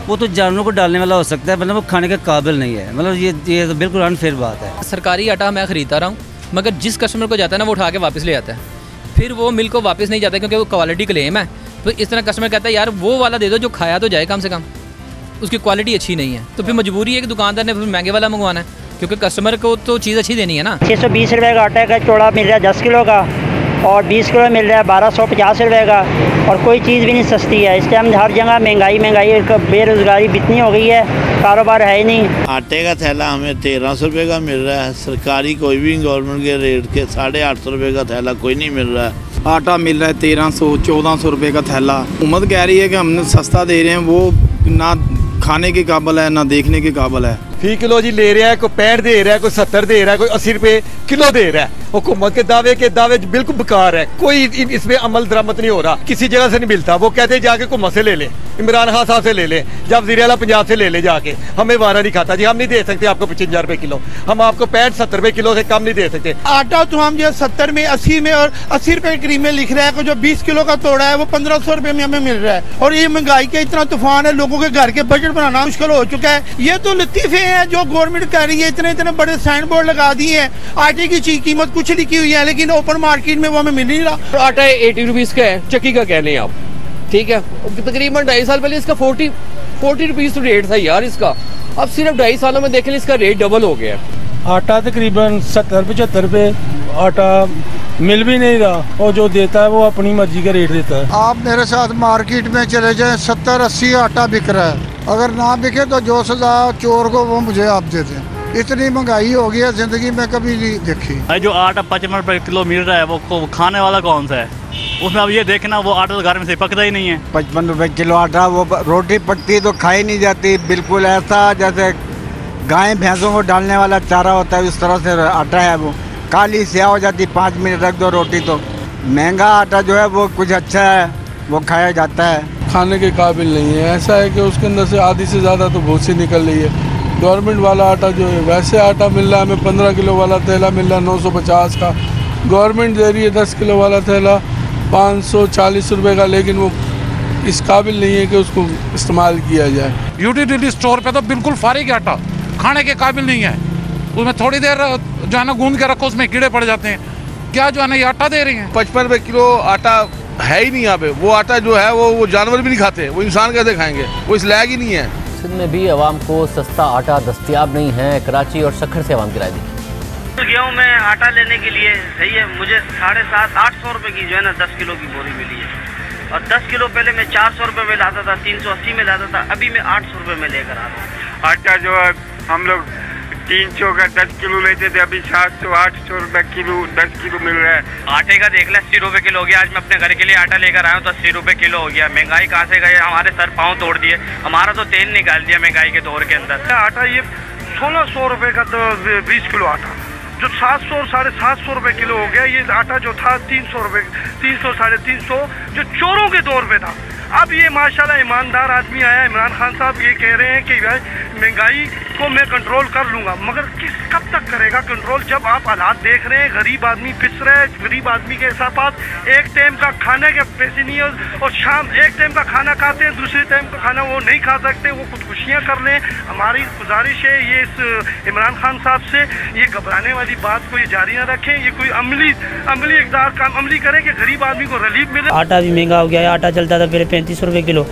वो तो जानवरों को डालने वाला हो सकता है, मतलब वो खाने के काबिल नहीं है। मतलब ये तो बिल्कुल अनफेयर बात है। सरकारी आटा मैं ख़रीदता रहा हूँ, मगर जिस कस्टमर को जाता है ना वो उठा के वापस ले आता है, फिर वो मिल को वापस नहीं जाता क्योंकि वो क्वालिटी क्लेम है। तो इस तरह कस्टमर कहता है यार वो वाला दे दो जो खाया तो जाए कम से कम, उसकी क्वालिटी अच्छी नहीं है। तो फिर मजबूरी है कि दुकानदार ने फिर महंगे वाला मंगवाना है, क्योंकि कस्टमर को तो चीज़ अच्छी देनी है ना। 620 रुपये का आटा का चौड़ा मिल रहा है 10 किलो का, और 20 किलो मिल रहा है 1250 रुपये का। और कोई चीज़ भी नहीं सस्ती है। इस टाइम हर जगह महंगाई, बेरोज़गारी इतनी हो गई है, कारोबार है ही नहीं। आटे का थैला हमें 1300 रुपये का मिल रहा है। सरकारी कोई भी गवर्नमेंट के रेट के 850 रुपये का थैला कोई नहीं मिल रहा है। आटा मिल रहा है 1300-1400 रुपये का थैला। हुकूमत कह रही है कि हमने सस्ता दे रहे हैं, वो ना खाने के काबिल है ना देखने के काबिल है। फी किलो जी ले रहा है, कोई 65 दे रहा है, कोई 70 दे रहा है, कोई 80 रुपए किलो दे रहा है। हुकूमत के दावे बिल्कुल बेकार है, कोई इसमें अमल दरामद नहीं हो रहा, किसी जगह से नहीं मिलता। वो कहते हैं जाके हुकूमत से ले लें, इमरान खान साहब से ले लें, जब वज़ीर आला पंजाब से ले ले जाके, हमें वारा नहीं खाता जी, हम नहीं दे सकते आपको 55 रुपए किलो, हम आपको 65-70 रुपए किलो से कम नहीं दे सकते। आटा तो हम जो 70 में 80 में और 80 रुपए के करीब में लिख रहा है, जो 20 किलो का तोड़ा है वो 1500 रुपए में हमें मिल रहा है। और ये महंगाई का इतना तूफान है, लोगों के घर के बजट बनाना मुश्किल हो चुका है। ये तो लतीफे हैं जो गवर्नमेंट कर रही है, इतने बड़े साइन बोर्ड लगा दिए हैं, आटे की कीमत कुछ लिखी हुई है, लेकिन ओपन मार्केट में वो हमें मिल नहीं रहा। आटा 80 रुपीज का है, चक्की का कह लें आप, ठीक है, तकरीबन 2.5 साल पहले इसका 40 रुपीज रेट था यार इसका, अब सिर्फ 2.5 सालों में देखें इसका रेट डबल हो गया। आटा तकरीबन 70-75 रुपए आटा मिल भी नहीं रहा, और जो देता है वो अपनी मर्जी का रेट देता है। आप मेरे साथ मार्केट में चले जाएं, 70-80 आटा बिक रहा है, अगर ना बिके तो जो सजा चोर को वो मुझे आप दे दें। इतनी महंगाई हो गई है, जिंदगी में कभी नहीं देखी। जो आटा 55 रुपए किलो मिल रहा है वो खाने वाला कौन सा है? उसमें अब ये देखना वो आटा तो घर में से पकता ही नहीं है। 55 रुपए किलो आटा, वो रोटी पकती तो खाई नहीं जाती, बिल्कुल ऐसा जैसे गाय भैंसों को डालने वाला चारा होता है, उस तरह से आटा है। वो काली स्याह हो जाती, 5 मिनट रख दो रोटी तो। महंगा आटा जो है वो कुछ अच्छा है, वो खाया जाता है, खाने के काबिल नहीं है। ऐसा है कि उसके अंदर से आधी से ज़्यादा तो भूसी निकल रही है। गवर्नमेंट वाला आटा जो है, वैसे आटा मिल रहा है हमें 15 किलो वाला थैला मिल रहा है 950 का, गवर्नमेंट दे रही है 10 किलो वाला थैला 540 रुपये का, लेकिन वो इस काबिल नहीं है कि उसको इस्तेमाल किया जाए। यूटिलिटी स्टोर पे तो बिल्कुल फारिग आटा, खाने के काबिल नहीं है, उसमें थोड़ी देर जो है ना गूंद के रखो उसमें कीड़े पड़ जाते हैं। क्या जो है ना ये आटा दे रही हैं? 55 रुपये किलो आटा है ही नहीं यहाँ पे। वो आटा जो है वो जानवर भी नहीं खाते, वो इंसान कैसे खाएंगे, वो इस लायक ही नहीं है। सिंध में भी आवाम को सस्ता आटा दस्तियाब नहीं है। कराची और सखर से आवाम की राय दी। गेहूँ में आटा लेने के लिए सही है, मुझे 750-800 रुपये की जो है ना 10 किलो की बोरी मिली है, और 10 किलो पहले मैं 400 रुपये में लाता था, 380 में लाता था, अभी मैं 800 रुपये में लेकर आ रहा हूँ। आटा जो है हम लोग 300 का 10 किलो लेते थे, अभी 700-800 रुपये किलो 10 किलो मिल रहा है। आटे का देख ले 80 रुपये किलो हो गया। आज मैं अपने घर के लिए आटा लेकर आया हूँ तो 80 रुपये किलो हो गया। महंगाई कहाँ से गई, हमारे सर पाँव तोड़ दिए, हमारा तो तेल निकाल दिया महंगाई के दौर के अंदर। आटा ये 1600 रुपये का तो 20 किलो आटा, जो 700-750 रुपये किलो हो गया। ये आटा जो था 300 रुपये, 300-350 जो चोरों के दौर पे था। अब ये माशाल्लाह ईमानदार आदमी आया, इमरान खान साहब ये कह रहे हैं कि भाई महंगाई को मैं कंट्रोल कर लूँगा, मगर कब तक करेगा कंट्रोल, जब आप हालात देख रहे हैं, गरीब आदमी पिस रहा है, गरीब आदमी के साथ एक टाइम का खाने के पैसे नहीं है, और शाम एक टाइम का खाना खाते हैं, दूसरे टाइम का खाना वो नहीं खा सकते, वो खुदकुशियाँ कर लें। हमारी गुजारिश है ये इस इमरान खान साहब से, ये घबराने वाली बात को ये जारी न रखें, ये कोई अमली इक़दार काम अमली करें कि गरीब आदमी को रिलीफ मिले। आटा भी महंगा हो गया है, आटा चलता था पहले 35 रुपये किलो,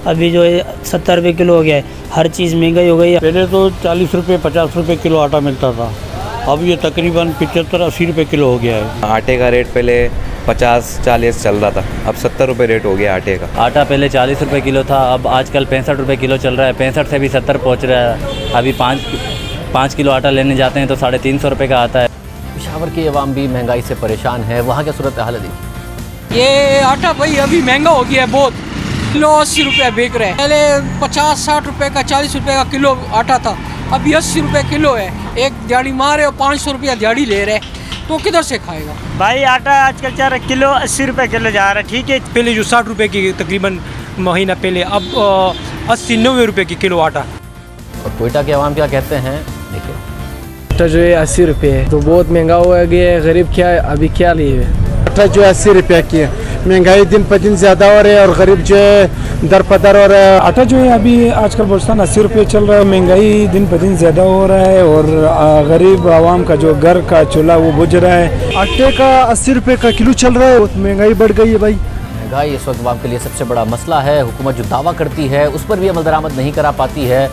अभी जो है 70 रुपये किलो हो गया है, हर चीज़ महंगाई हो गई है। पहले तो 40 रुपये 50 रुपये किलो आटा मिलता था, अब ये तकरीबन 75-80 रुपये किलो हो गया है। आटे का रेट पहले 50-40 चल रहा था, अब 70 रुपये रेट हो गया आटे का। आटा पहले 40 रुपये किलो था, अब आजकल 65 रुपये किलो चल रहा है, 65 से भी 70 पहुँच रहा है। अभी 5 किलो आटा लेने जाते हैं तो 350 रुपये का आता है। पेशावर की आवाम भी महंगाई से परेशान है, वहाँ क्या सूरत हाल है? ये आटा भाई अभी महंगा हो गया है बहुत, किलो 80 रुपये बिक रहे हैं। पहले 50-60 रुपये का 40 रुपये का किलो आटा था, अभी 80 रुपये किलो है। एक दिहाड़ी मारे और 500 रुपया दिहाड़ी ले रहे, तो किधर से खाएगा भाई? आटा आजकल जा रहा है किलो 80 रुपये किलो जा रहा है, ठीक है। पहले जो 60 रुपये की तकरीबन महीना पहले, अब 80-90 रुपये की किलो आटा। और कोयटा के अवाम क्या कहते हैं देखिए। आटा जो है 80 रुपये है, तो बहुत महंगा हो गया है। गरीब क्या अभी क्या लिए आटा जो 80 रुपये की है, महंगाई दिन पर दिन ज़्यादा हो रही है और गरीब जो है दर पदर हो रहा है। आटा जो है अभी आजकल बलुस्तान 80 रुपये चल रहा है, महंगाई दिन पर दिन ज़्यादा हो रहा है और गरीब आवाम का जो घर का चूल्हा वो बुझ रहा है। आटे का 80 रुपये का किलो चल रहा है, महंगाई बढ़ गई है भाई। महंगाई इस वक्त आवाम के लिए सबसे बड़ा मसला है। हुकूमत जो दावा करती है उस पर भी अमल दरामद नहीं करा पाती है,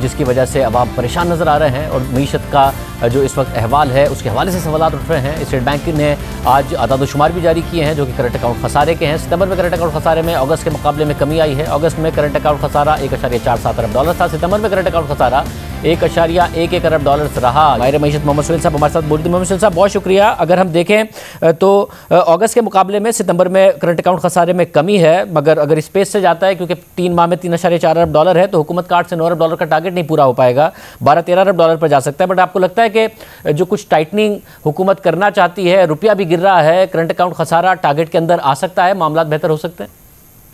जिसकी वजह से अवाम परेशान नज़र आ रहे हैं। और मीशत का जो इस वक्त अहवाल है उसके हवाले से सवाल उठ रहे हैं। स्टेट बैंक ने आज आदाद-ओ-शुमार भी जारी किए हैं जो कि करंट अकाउंट खसारे के हैं। सितंबर में करंट अकाउंट खसारे में अगस्त के मुकाबले में कमी आई है। अगस्त में करंट अकाउंट खसारा $1.47 अरब था, सितंबर में करंट अकाउंट खसारा $1.11 अरब रहा। माहिर मईशत मोहम्मद सुहेल साहब हमारे साथ बोलते हैं। मोहम्मद सुहेल साहब बहुत शुक्रिया। अगर हम देखें तो अगस्त के मुकाबले में सितंबर में करंट अकाउंट खसारे में कमी है, मगर अगर इस पेस से जाता है क्योंकि 3 माह में $3.4 अरब है तो हुकूमत का $8 से $9 अरब का टारगेट नहीं पूरा हो पाएगा, $12-13 अरब पर जा सकता है। बट आपको लगता है कि जो कुछ टाइटनिंग हुकूमत करना चाहती है, रुपया भी गिर रहा है, करंट अकाउंट खसारा टारगेट के अंदर आ सकता है, मामला बेहतर हो सकते हैं?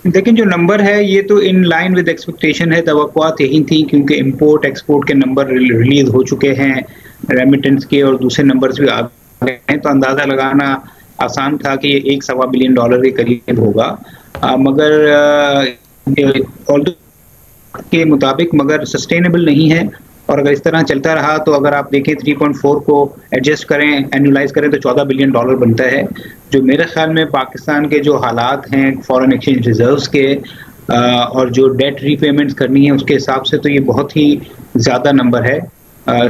लेकिन जो नंबर है ये तो इन लाइन विद एक्सपेक्टेशन है, तवक्कुआत यही थी क्योंकि इंपोर्ट एक्सपोर्ट के नंबर रिलीज हो चुके हैं, रेमिटेंस के और दूसरे नंबर्स भी आ गए हैं, तो अंदाज़ा लगाना आसान था कि ये $1-1.25 बिलियन के करीब होगा। मगर के मुताबिक मगर सस्टेनेबल नहीं है, और अगर इस तरह चलता रहा तो अगर आप देखें 3.4 को एडजस्ट करें, एनुलाइज करें तो $14 बिलियन बनता है, जो मेरे ख्याल में पाकिस्तान के जो हालात हैं फॉरेन एक्सचेंज रिजर्व्स के और जो डेट रीपेमेंट्स करनी है उसके हिसाब से तो ये बहुत ही ज़्यादा नंबर है।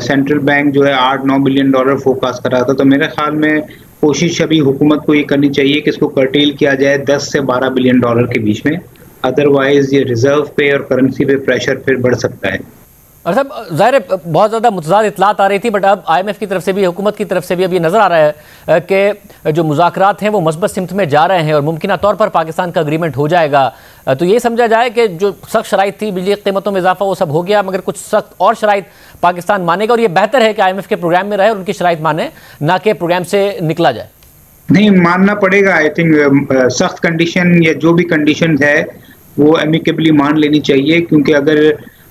सेंट्रल बैंक जो है $8-9 बिलियन फोरकास्ट कर रहा था, तो मेरे ख्याल में कोशिश अभी हुकूमत को ये करनी चाहिए कि इसको कर्टेल किया जाए $10 से $12 बिलियन के बीच में, अदरवाइज ये रिजर्व पे और करेंसी पे प्रेशर फिर बढ़ सकता है। और सब ज़ाहिर है बहुत ज़्यादा मुतज़ाद इतलात आ रही थी, बट अब IMF की तरफ से भी, हुकूमत की तरफ से भी अब ये नज़र आ रहा है कि जो मुज़ाकरात हैं वो मस्बत सिमत में जा रहे हैं और मुमकिन तौर पर पाकिस्तान का अग्रीमेंट हो जाएगा। तो ये समझा जाए कि जो सख्त शराइत थी, बिजली की कीमतों में इजाफा, वो सब हो गया, मगर कुछ सख्त और शराइत पाकिस्तान मानेगा, और ये बेहतर है कि IMF के प्रोग्राम में रहे और उनकी शराइत माने, ना कि प्रोग्राम से निकला जाए। नहीं, मानना पड़ेगा। आई थिंक सख्त कंडीशन या जो भी कंडीशन है वो एमिकेबली मान लेनी चाहिए, क्योंकि अगर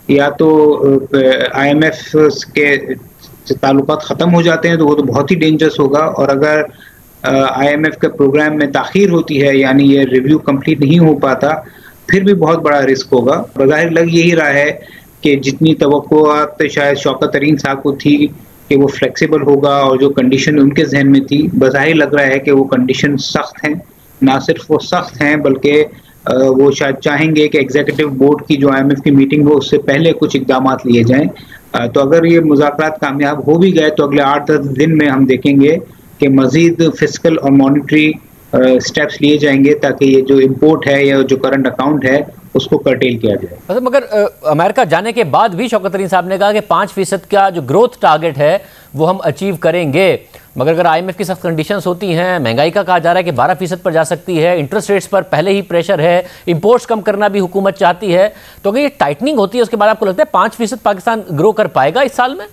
या तो IMF के ताल्लुकात ख़त्म हो जाते हैं तो वो तो बहुत ही डेंजरस होगा, और अगर IMF के प्रोग्राम में ताख़ीर होती है, यानी ये रिव्यू कंप्लीट नहीं हो पाता, फिर भी बहुत बड़ा रिस्क होगा। बज़ाहिर लग यही रहा है कि जितनी तवक्कुआत शायद शौकत तरीन साहब को थी कि वो फ्लेक्सिबल होगा, और जो कंडीशन उनके जहन में थी, बज़ाहिर लग रहा है कि वो कंडीशन सख्त हैं। ना सिर्फ वो सख्त हैं बल्कि वो शायद चाहेंगे कि एग्जीक्यूटिव बोर्ड की जो IMF की मीटिंग हो उससे पहले कुछ इक़दाम लिए जाएं। तो अगर ये मुज़ाकरात कामयाब हो भी गए तो अगले 8-10 दिन में हम देखेंगे कि मज़ीद फिस्कल और मॉनिटरी स्टेप्स लिए जाएंगे ताकि ये जो इम्पोर्ट है या जो करंट अकाउंट है उसको कर्टेल किया जाए। अच्छा, मगर अमेरिका जाने के बाद भी शौकत तरीन साहब ने कहा कि 5% का जो ग्रोथ टारगेट है वो हम अचीव करेंगे, मगर अगर IMF की सख्त कंडीशंस होती हैं, महंगाई का कहा जा रहा है कि 12% पर जा सकती है, इंटरेस्ट रेट्स पर पहले ही प्रेशर है, इंपोर्ट्स कम करना भी हुकूमत चाहती है, तो अगर ये टाइटनिंग होती है उसके बाद आपको लगता है 5% पाकिस्तान ग्रो कर पाएगा इस साल में?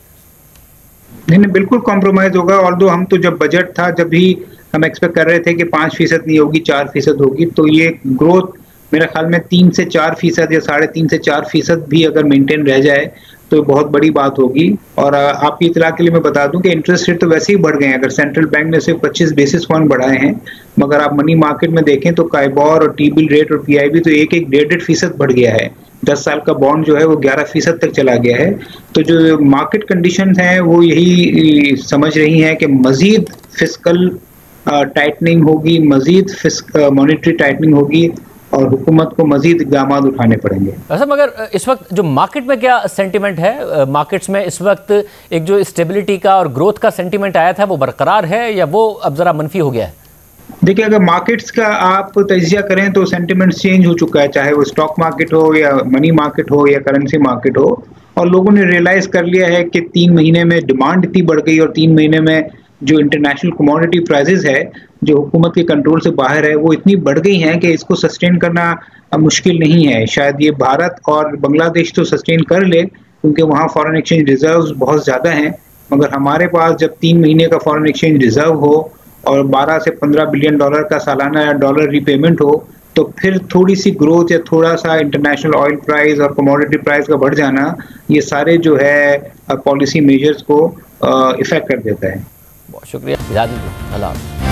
नहीं, बिल्कुल कॉम्प्रोमाइज़ होगा। ऑल्दो हम तो जब बजट था जब भी हम एक्सपेक्ट कर रहे थे कि 5% नहीं होगी, 4% होगी, तो ये ग्रोथ मेरे ख्याल में 3 से 4% या 3.5 से 4% भी अगर मेंटेन रह जाए तो बहुत बड़ी बात होगी। और आपकी इतला के लिए मैं बता दूं कि इंटरेस्ट रेट तो वैसे ही बढ़ गए हैं। अगर सेंट्रल बैंक ने सिर्फ 25 बेसिस पॉइंट बढ़ाए हैं, मगर आप मनी मार्केट में देखें तो काइबोर और टी-बिल रेट और PIB तो 1-1.5% बढ़ गया है। 10 साल का बॉन्ड जो है वो 11% तक चला गया है। तो जो मार्केट कंडीशन है वो यही समझ रही हैं कि मजीद फिस्कल टाइटनिंग होगी, मजीद मॉनिटरी टाइटनिंग होगी और हुकूमत को मजीद इक़दाम उठाने पड़ेंगे। अच्छा, मगर इस वक्त जो मार्केट में क्या सेंटिमेंट है? मार्केट्स में इस वक्त एक जो स्टेबिलिटी का और ग्रोथ का सेंटिमेंट आया था वो बरकरार है या वो अब ज़रा मनफी हो गया है? देखिए, अगर मार्केट्स का आप तजिया करें तो सेंटिमेंट चेंज हो चुका है, चाहे वो स्टॉक मार्केट हो या मनी मार्केट हो या करेंसी मार्केट हो, और लोगों ने रियलाइज़ कर लिया है कि 3 महीने में डिमांड इतनी बढ़ गई और 3 महीने में जो इंटरनेशनल कमोडिटी प्राइसेस है जो हुकूमत के कंट्रोल से बाहर है वो इतनी बढ़ गई हैं कि इसको सस्टेन करना मुश्किल नहीं है। शायद ये भारत और बांग्लादेश तो सस्टेन कर ले क्योंकि वहाँ फॉरेन एक्सचेंज रिजर्व्स बहुत ज़्यादा हैं, मगर हमारे पास जब 3 महीने का फॉरेन एक्सचेंज रिजर्व हो और 12 से 15 बिलियन डॉलर का सालाना डॉलर रीपेमेंट हो, तो फिर थोड़ी सी ग्रोथ या थोड़ा सा इंटरनेशनल ऑयल प्राइस और कमोडिटी प्राइस का बढ़ जाना, ये सारे जो है पॉलिसी मेजर्स को इफेक्ट कर देता है। बहुत शुक्रिया, अल्लाह हाफ़िज़।